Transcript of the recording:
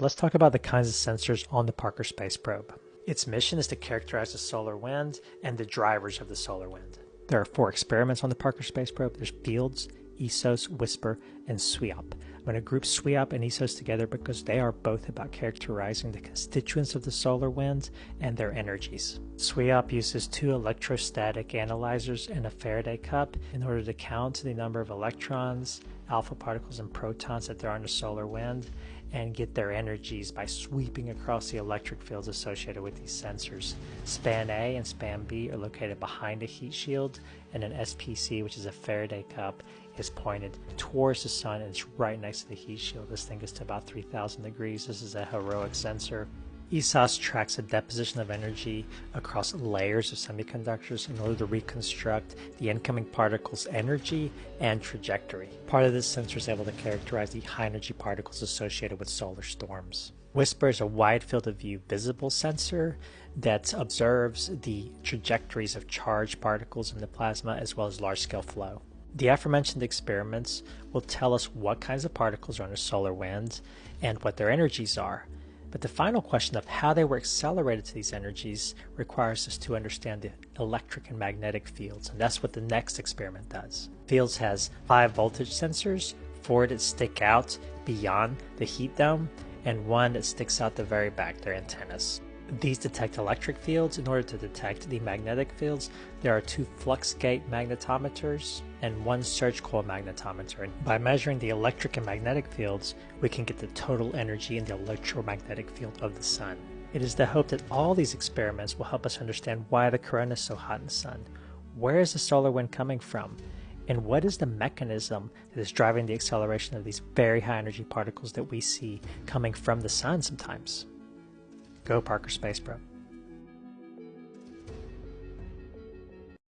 Let's talk about the kinds of sensors on the Parker Space Probe. Its mission is to characterize the solar wind and the drivers of the solar wind. There are 4 experiments on the Parker Space Probe. There's Fields, ESOS, WHISPER, and SWIOP. I'm going to group SWIOP and ESOS together because they are both about characterizing the constituents of the solar wind and their energies. SWIOP uses 2 electrostatic analyzers and a Faraday cup in order to count the number of electrons, alpha particles, and protons that there are in the solar wind and get their energies by sweeping across the electric fields associated with these sensors. Span A and span B are located behind a heat shield, and an SPC, which is a Faraday cup, is pointed towards the sun and it's right next to the heat shield. This thing gets to about 3,000 degrees. This is a heroic sensor. ESOS tracks the deposition of energy across layers of semiconductors in order to reconstruct the incoming particle's energy and trajectory. Part of this sensor is able to characterize the high energy particles associated with solar storms. WHISPER is a wide field of view visible sensor that observes the trajectories of charged particles in the plasma as well as large-scale flow. The aforementioned experiments will tell us what kinds of particles are in a solar wind and what their energies are. But the final question of how they were accelerated to these energies requires us to understand the electric and magnetic fields, and that's what the next experiment does. Fields has 5 voltage sensors, 4 that stick out beyond the heat dome, and 1 that sticks out the very back, their antennas. These detect electric fields. In order to detect the magnetic fields, there are 2 flux gate magnetometers and 1 surge coil magnetometer. And by measuring the electric and magnetic fields, we can get the total energy in the electromagnetic field of the sun. It is the hope that all these experiments will help us understand why the corona is so hot in the sun, where is the solar wind coming from, and what is the mechanism that is driving the acceleration of these very high energy particles that we see coming from the sun sometimes. Go Parker Space Probe.